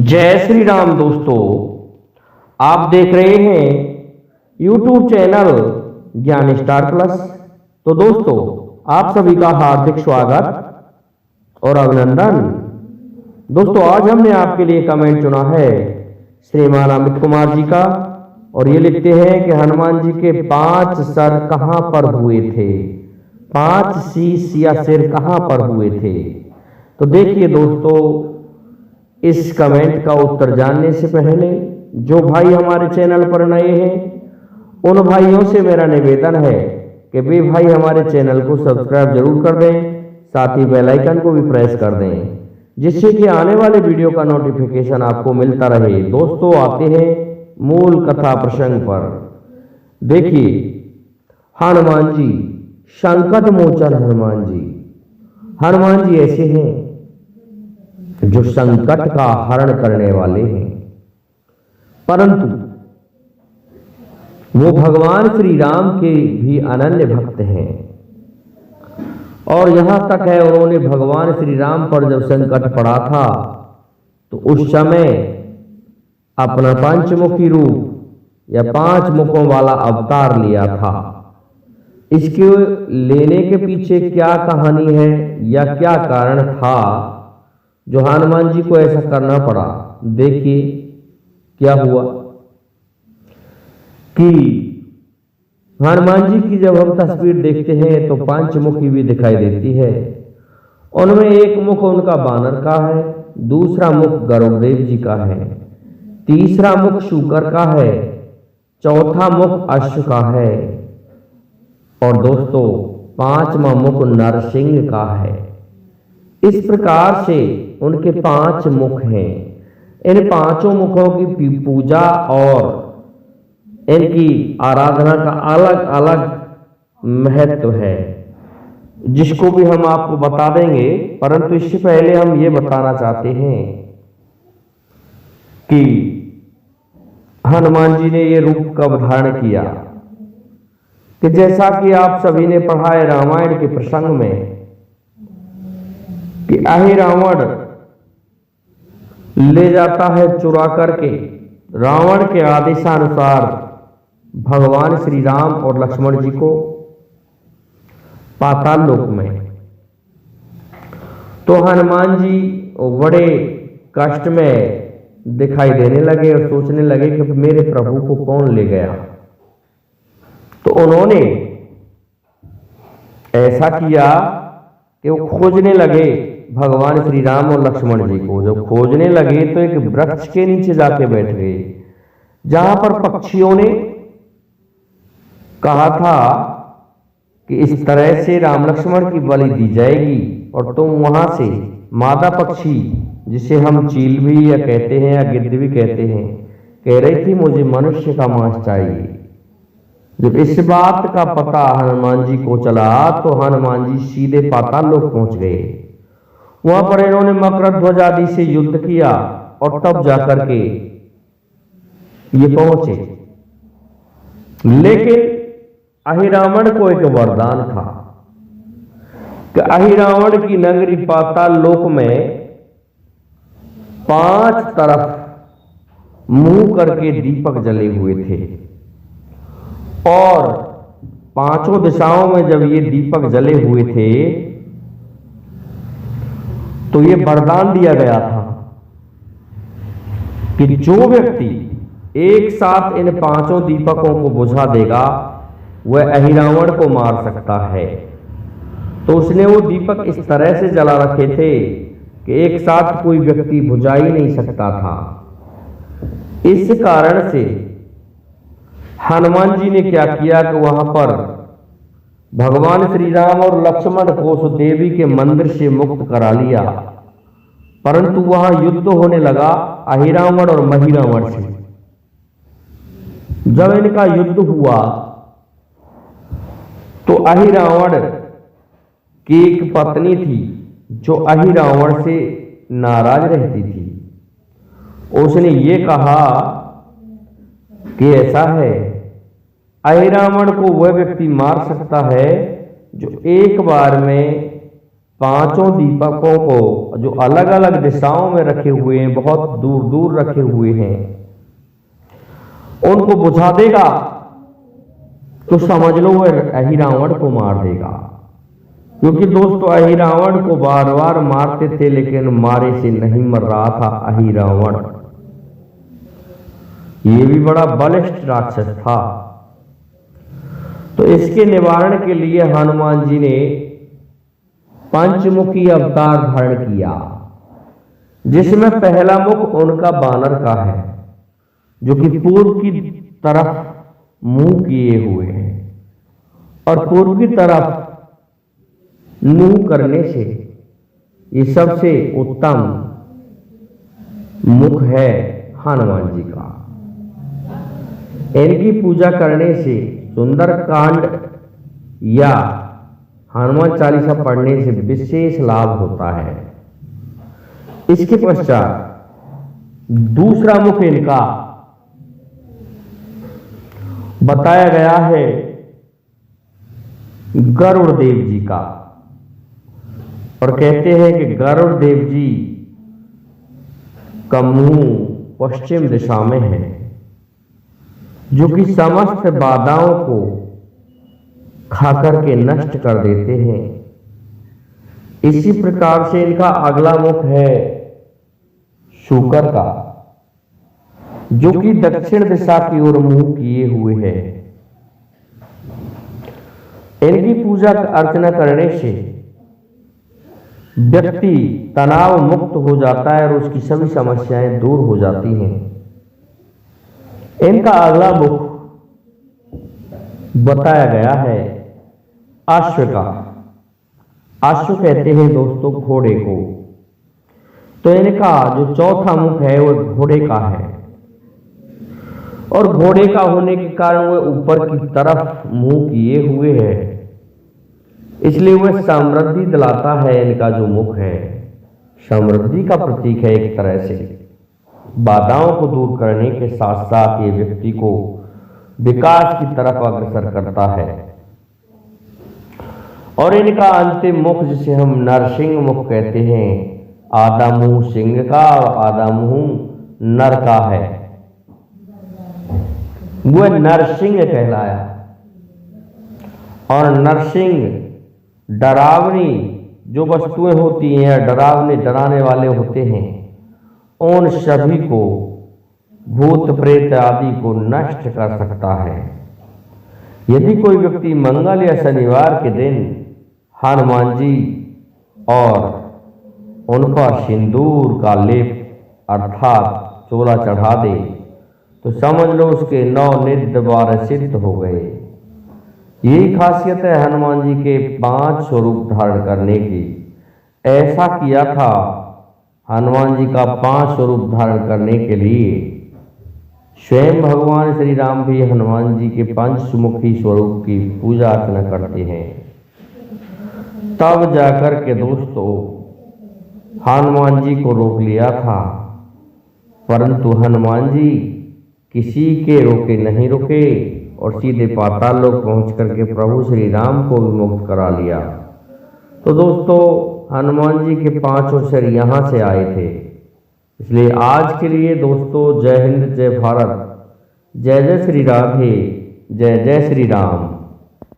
जय श्री राम दोस्तों, आप देख रहे हैं YouTube चैनल ज्ञान स्टार प्लस। तो दोस्तों, आप सभी का हार्दिक स्वागत और अभिनंदन। दोस्तों, आज हमने आपके लिए कमेंट चुना है श्रीमान अमित कुमार जी का, और ये लिखते हैं कि हनुमान जी के 5 सर कहां पर हुए थे, 5 शीश या सिर कहां पर हुए थे। तो देखिए दोस्तों, इस कमेंट का उत्तर जानने से पहले जो भाई हमारे चैनल पर नए हैं उन भाइयों से मेरा निवेदन है कि वे भाई हमारे चैनल को सब्सक्राइब जरूर कर दें, साथ ही बेल आइकन को भी प्रेस कर दें, जिससे कि आने वाले वीडियो का नोटिफिकेशन आपको मिलता रहे। दोस्तों, आते हैं मूल कथा प्रसंग पर। देखिए, हनुमान जी, संकट मोचन हनुमान जी ऐसे हैं जो संकट का हरण करने वाले हैं, परंतु वो भगवान श्री राम के भी अनन्य भक्त हैं। और यहां तक है, उन्होंने भगवान श्री राम पर जब संकट पड़ा था तो उस समय अपना पंचमुखी रूप या 5 मुखों वाला अवतार लिया था। इसके लेने के पीछे क्या कहानी है या क्या कारण था जो हनुमान जी को ऐसा करना पड़ा। देखिए क्या हुआ कि हनुमान जी की जब हम तस्वीर देखते हैं तो पंचमुखी भी दिखाई देती है। उनमें एक मुख उनका बानर का है, दूसरा मुख गरुड़देव जी का है, तीसरा मुख शूकर का है, चौथा मुख अश्व का है, और दोस्तों 5वां मुख नरसिंह का है। इस प्रकार से उनके 5 मुख हैं। इन 5 मुखों की पूजा और इनकी आराधना का अलग अलग महत्व है, जिसको भी हम आपको बता देंगे। परंतु इससे पहले हम ये बताना चाहते हैं कि हनुमान जी ने ये रूप कब धारण किया, कि जैसा कि आप सभी ने पढ़ा है रामायण के प्रसंग में कि अहि रावण ले जाता है चुरा करके रावण के आदेशानुसार भगवान श्री राम और लक्ष्मण जी को पाताल लोक में। तो हनुमान जी बड़े कष्ट में दिखाई देने लगे और सोचने लगे कि मेरे प्रभु को कौन ले गया। तो उन्होंने ऐसा किया कि वो खोजने लगे भगवान श्री राम और लक्ष्मण जी को। जब खोजने लगे तो एक वृक्ष के नीचे जाके बैठ गए, जहां पर पक्षियों ने कहा था कि इस तरह से राम लक्ष्मण की बलि दी जाएगी और तुम वहां से मादा पक्षी, जिसे हम चील भी या कहते हैं या गिद्ध भी कहते हैं, कह रही थी मुझे मनुष्य का मांस चाहिए। जब इस बात का पता हनुमान जी को चला तो हनुमान जी सीधे पाताल लोक पहुंच गए। वहां पर इन्होंने मकरध्वज आदि से युद्ध किया और तब जाकर के ये पहुंचे। लेकिन अहिरावण को एक वरदान था कि अहिरावण की नगरी पाताल लोक में 5 तरफ मुंह करके दीपक जले हुए थे, और 5 दिशाओं में जब ये दीपक जले हुए थे तो ये वरदान दिया गया था कि जो व्यक्ति एक साथ इन 5 दीपकों को बुझा देगा वह अहिरावण को मार सकता है। तो उसने वो दीपक इस तरह से जला रखे थे कि एक साथ कोई व्यक्ति बुझा ही नहीं सकता था। इस कारण से हनुमान जी ने क्या किया कि वहां पर भगवान श्री राम और लक्ष्मण को उस देवी के मंदिर से मुक्त करा लिया। परंतु वहां युद्ध होने लगा अहिरावण और महिरावण से। जब इनका युद्ध हुआ तो अहिरावण की एक पत्नी थी जो अहिरावण से नाराज रहती थी। उसने ये कहा कि ऐसा है, अहिरावण को वह व्यक्ति मार सकता है जो एक बार में पांचों दीपकों को जो अलग अलग दिशाओं में रखे हुए हैं, बहुत दूर दूर रखे हुए हैं, उनको बुझा देगा तो समझ लो वह अहिरावण को मार देगा। क्योंकि दोस्तों अहिरावण को बार बार मारते थे लेकिन मारे से नहीं मर रहा था अहिरावण। ये भी बड़ा बलिष्ठ राक्षस था। तो इसके निवारण के लिए हनुमान जी ने पंचमुखी अवतार धारण किया, जिसमें पहला मुख उनका बानर का है, जो कि पूर्व की तरफ मुंह किए हुए हैं, और पूर्व की तरफ मुंह करने से ये सबसे उत्तम मुख है हनुमान जी का। इनकी पूजा करने से सुंदरकांड या हनुमान चालीसा पढ़ने से विशेष लाभ होता है। इसके पश्चात दूसरा मुख इनका बताया गया है गरुड़ देव जी का, और कहते हैं कि गरुड़ देव जी का मुंह पश्चिम दिशा में है, जो कि समस्त बाधाओं को खाकर के नष्ट कर देते हैं। इसी प्रकार से इनका अगला मुख है शूकर का, जो कि दक्षिण दिशा की ओर मुंह किए हुए है। इनकी पूजा अर्चना करने से व्यक्ति तनाव मुक्त हो जाता है और उसकी सभी समस्याएं दूर हो जाती हैं। इनका अगला मुख बताया गया है अश्व का। अश्व कहते हैं दोस्तों घोड़े को। तो इनका जो चौथा मुख है वो घोड़े का है, और घोड़े का होने के कारण वह ऊपर की तरफ मुंह किए हुए है, इसलिए वह समृद्धि दिलाता है। इनका जो मुख है समृद्धि का प्रतीक है। एक तरह से बाधाओं को दूर करने के साथ साथ ये व्यक्ति को विकास की तरफ अग्रसर करता है। और इनका अंतिम मुख, जिसे हम नरसिंह मुख कहते हैं, आधा मुंह सिंह का और आधा मुंह नर का है, वह नरसिंह कहलाया। और नरसिंह डरावनी जो वस्तुएं होती हैं, डरावने डराने वाले होते हैं, उन सभी को, भूत प्रेत आदि को नष्ट कर सकता है। यदि कोई व्यक्ति मंगल या शनिवार के दिन हनुमान जी और उन पर सिंदूर का लेप अर्थात चोला चढ़ा दे तो समझ लो उसके 9 नित्य 12 सिद्ध हो गए। यही खासियत है हनुमान जी के 5 स्वरूप धारण करने की। ऐसा किया था हनुमान जी का 5 स्वरूप धारण करने के लिए स्वयं भगवान श्री राम भी हनुमान जी के पंचमुखी स्वरूप की पूजा अर्चना करते हैं। तब जाकर के दोस्तों हनुमान जी को रोक लिया था, परंतु हनुमान जी किसी के रोके नहीं रुके और सीधे पाताल लोक पहुंच करके प्रभु श्री राम को भी मुक्त करा लिया। तो दोस्तों हनुमान जी के 5 सिर यहाँ से आए थे। इसलिए आज के लिए दोस्तों जय हिंद, जय भारत, जय जय श्री राधे, जय जय श्री राम।